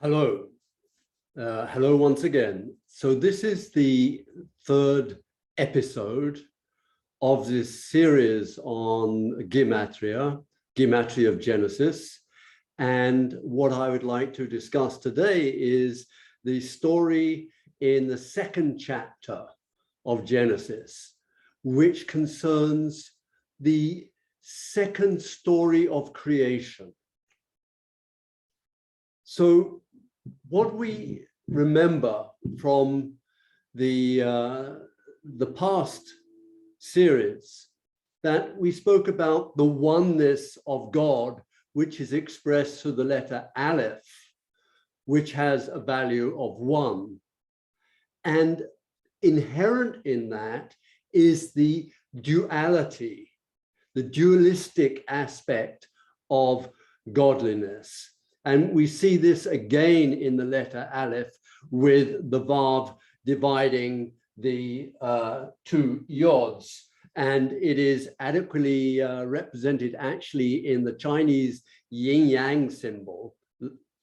Hello. Hello once again. So this is the third episode of this series on Gematria, Gematria of Genesis. And what I would like to discuss today is the story in the second chapter of Genesis, which concerns the second story of creation. So what we remember from the past series, that we spoke about the oneness of God, which is expressed through the letter Aleph, which has a value of 1. And inherent in that is the duality, the dualistic aspect of godliness. And we see this again in the letter Aleph with the Vav dividing the two yods. And it is adequately represented actually in the Chinese yin-yang symbol,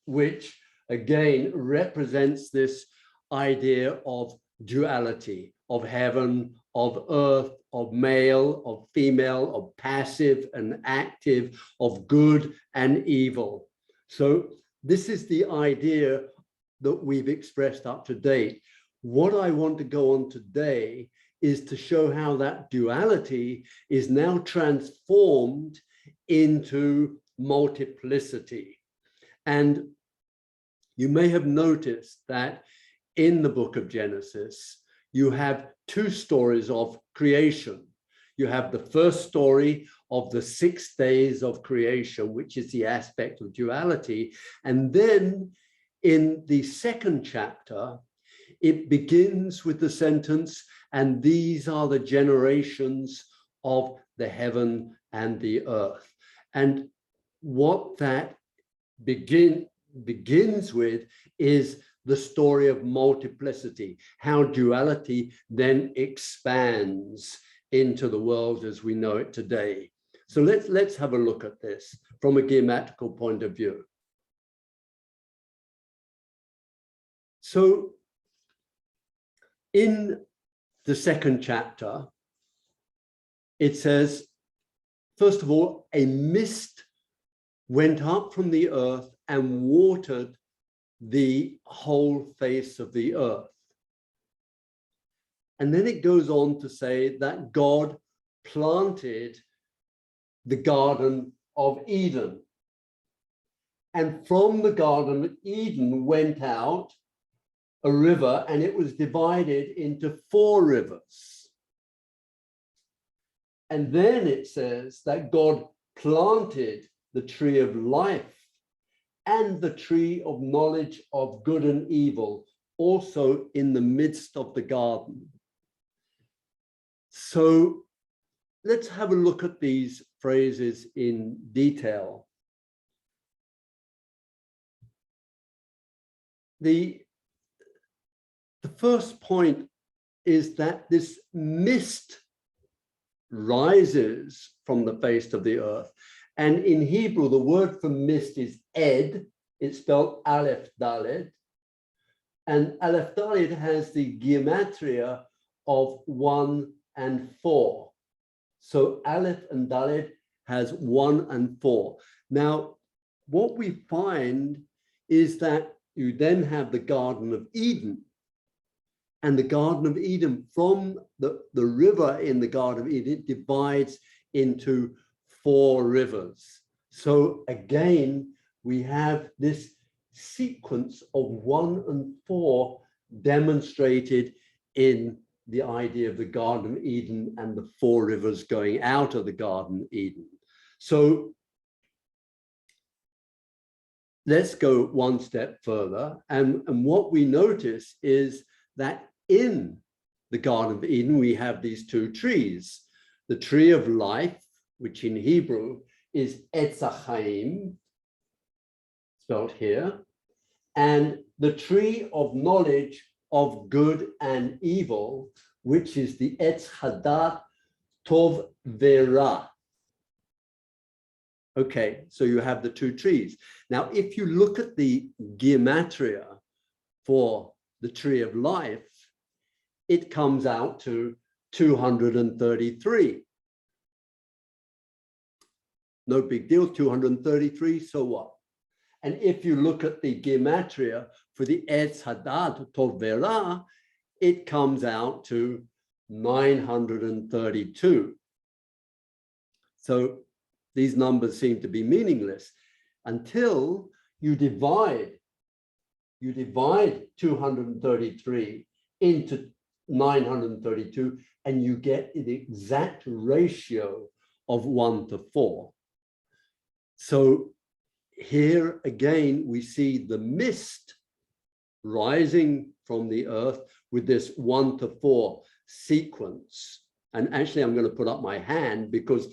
which again represents this idea of duality, of heaven, of earth, of male, of female, of passive and active, of good and evil. So this is the idea that we've expressed up to date. What I want to go on today is to show how that duality is now transformed into multiplicity. And you may have noticed that in the book of Genesis, you have two stories of creation. You have the first story of the 6 days of creation, which is the aspect of duality. And then in the second chapter, it begins with the sentence, and these are the generations of the heaven and the earth. And what that begins with is the story of multiplicity, how duality then expands into the world as we know it today. So let's have a look at this from a Gematrical point of view. So in the second chapter, it says, first of all, a mist went up from the earth and watered the whole face of the earth. And then it goes on to say that God planted the Garden of Eden. And from the Garden of Eden went out a river, and it was divided into 4 rivers. And then it says that God planted the tree of life and the tree of knowledge of good and evil, also in the midst of the garden. So let's have a look at these phrases in detail. The first point is that this mist rises from the face of the earth. And in Hebrew, the word for mist is ed. It's spelled Aleph Dalet. And Aleph Dalet has the gematria of 1 and 4. So Aleph and Dalet has 1 and 4. Now, what we find is that you then have the Garden of Eden. And the Garden of Eden, from the river in the Garden of Eden, it divides into 4 rivers. So again, we have this sequence of 1 and 4 demonstrated in the idea of the Garden of Eden and the 4 rivers going out of the Garden of Eden. So let's go one step further. And what we notice is that in the Garden of Eden, we have these 2 trees, the tree of life, which in Hebrew is Etz HaChaim, spelled here, and the tree of knowledge of good and evil, which is the Etz Hadat Tov Vera. Okay, so you have the two trees. Now, if you look at the Gematria for the tree of life, it comes out to 233. No big deal, 233, so what? And if you look at the Gematria for the Etz Hadat Tovera, it comes out to 932. So these numbers seem to be meaningless until you divide 233 into 932, and you get the exact ratio of 1:4. So here again, we see the mist rising from the earth with this 1:4 sequence. And actually, I'm going to put up my hand because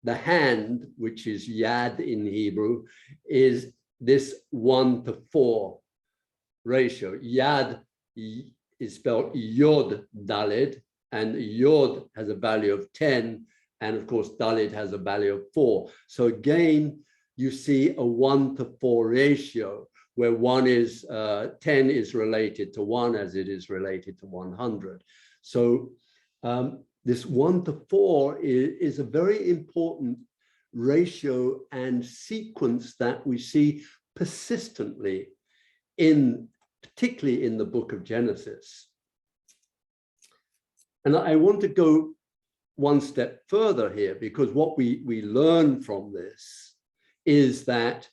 the hand, which is yad in Hebrew, is this 1:4 ratio. Yad is spelled yod daled, and yod has a value of 10, and of course daled has a value of 4. So again, you see a 1:4 ratio where 10 is related to 1 as it is related to 100. So this 1:4 is a very important ratio and sequence that we see persistently particularly in the book of Genesis. And I want to go one step further here, because what we learn from this is that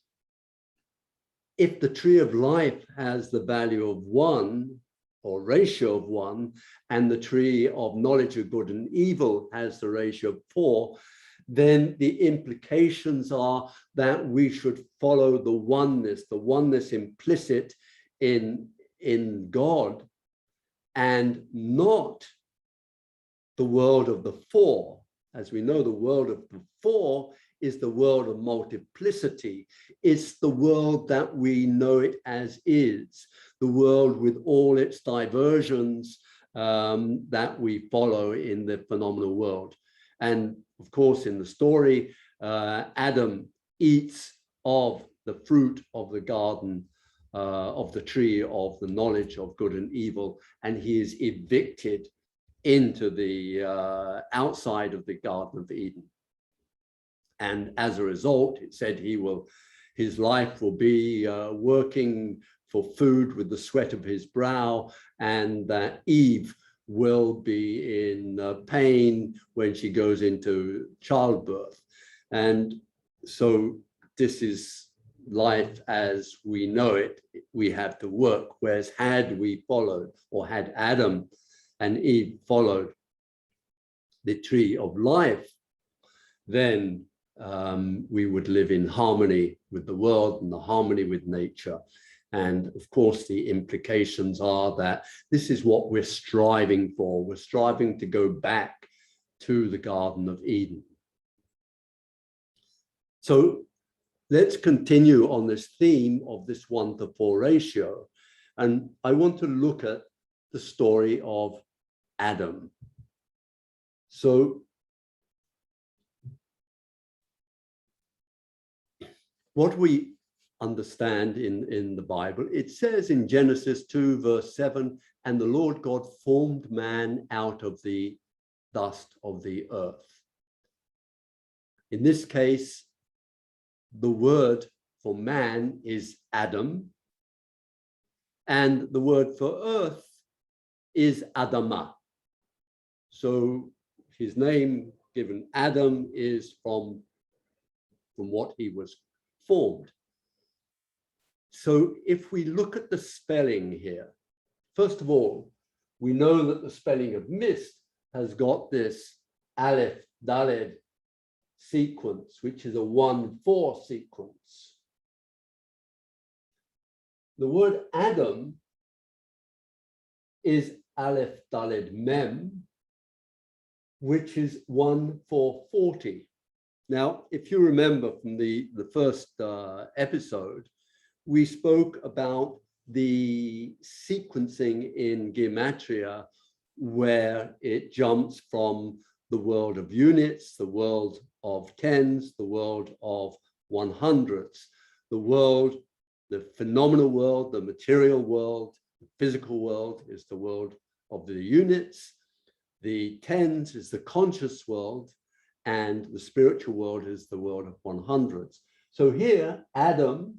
if the tree of life has the value of 1 or ratio of 1, and the tree of knowledge of good and evil has the ratio of 4, then the implications are that we should follow the oneness implicit in God, and not the world of the 4. As we know, the world of the 4 is the world of multiplicity. It's the world that we know it as is, the world with all its diversions that we follow in the phenomenal world. And of course, in the story, Adam eats of the fruit of the garden, of the tree of the knowledge of good and evil, and he is evicted into the outside of the Garden of Eden. And as a result, it said his life will be working for food with the sweat of his brow, and that Eve will be in pain when she goes into childbirth. And so this is life as we know it. We have to work, whereas had we followed, or had Adam and Eve followed the tree of life, then we would live in harmony with the world and the harmony with nature. And of course, the implications are that this is what we're striving for. We're striving to go back to the Garden of Eden. So let's continue on this theme of this 1:4 ratio. And I want to look at the story of Adam. So what we understand in the Bible, it says in Genesis 2, verse 7, and the Lord God formed man out of the dust of the earth. In this case, the word for man is Adam, and the word for earth is Adamah. So his name given Adam is from what he was formed. So if we look at the spelling here, first of all, we know that the spelling of mist has got this Aleph Daled sequence, which is a 1:4 sequence. The word Adam is Aleph Daled Mem, which is 1:440. Now, if you remember from the first episode, we spoke about the sequencing in Gematria, where it jumps from the the world of units, the world of tens, the world of 100s, the world, the phenomenal world, the material world, the physical world is the world of the units, the tens is the conscious world, and the spiritual world is the world of 100s. So here, Adam,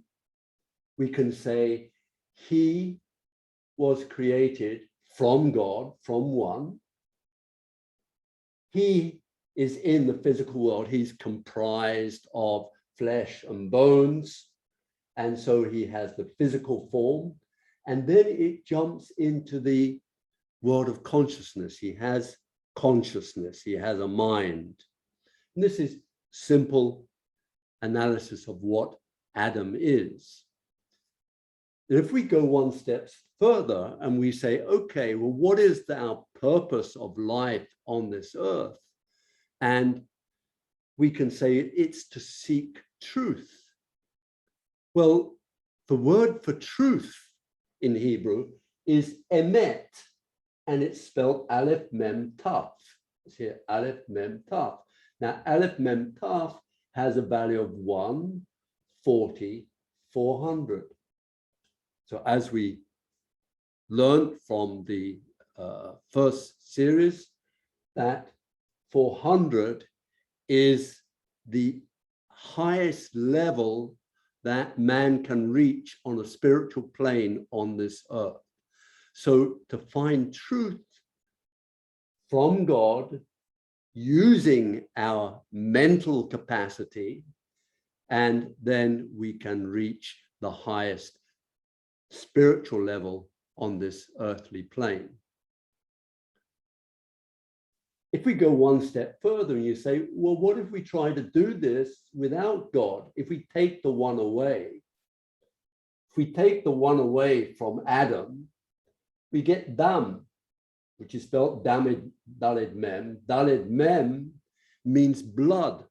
we can say he was created from God, from one. He is in the physical world. He's comprised of flesh and bones. And so he has the physical form. And then it jumps into the world of consciousness. He has consciousness. He has a mind. And this is simple analysis of what Adam is. And if we go one step further and we say, okay, well, what is our purpose of life on this earth? And we can say it's to seek truth. Well, the word for truth in Hebrew is emet, and it's spelled Aleph Mem Taf. It's here, Aleph Mem Taf. Now, Aleph Mem Taf has a value of 1, 40, 400. So as we learned from the first series, that 400 is the highest level that man can reach on a spiritual plane on this earth. So to find truth from God using our mental capacity, and then we can reach the highest spiritual level on this earthly plane. If we go one step further and you say, well, what if we try to do this without God? If we take the one away, if we take the one away from Adam, we get Dam, which is spelled Daled Mem. Daled Mem means blood.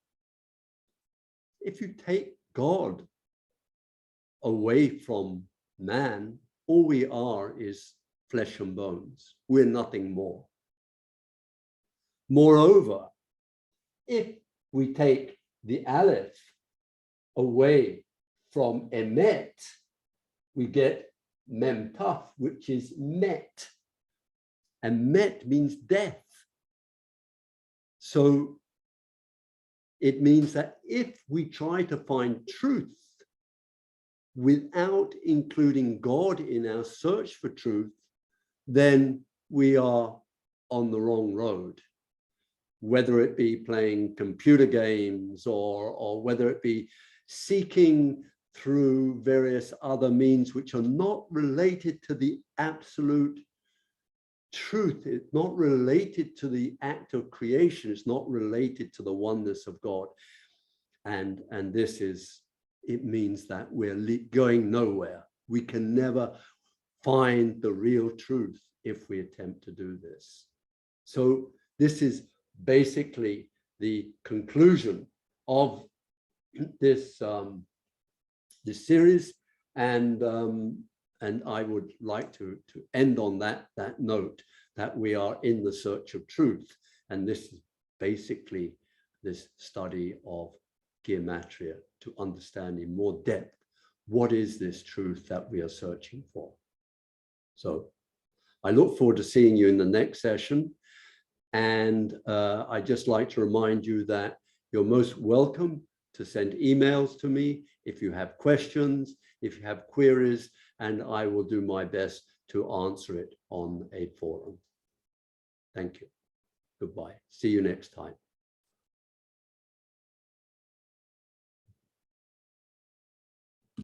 If you take God away from man, all we are is flesh and bones. We're nothing more. Moreover, if we take the Aleph away from Emet, we get Mem Taf, which is Met. And Met means death. So it means that if we try to find truth without including God in our search for truth, then we are on the wrong road. Whether it be playing computer games or whether it be seeking through various other means which are not related to the absolute truth. It's not related to the act of creation. It's not related to the oneness of God. And this is, it means that we're going nowhere. We can never find the real truth if we attempt to do this. So this is basically the conclusion of this this series, and I would like to end on that note, that we are in the search of truth, and this is basically this study of Gematria, to understand in more depth what is this truth that we are searching for. So I look forward to seeing you in the next session. And I'd just like to remind you that you're most welcome to send emails to me if you have questions, if you have queries, and I will do my best to answer it on a forum. Thank you. Goodbye. See you next time.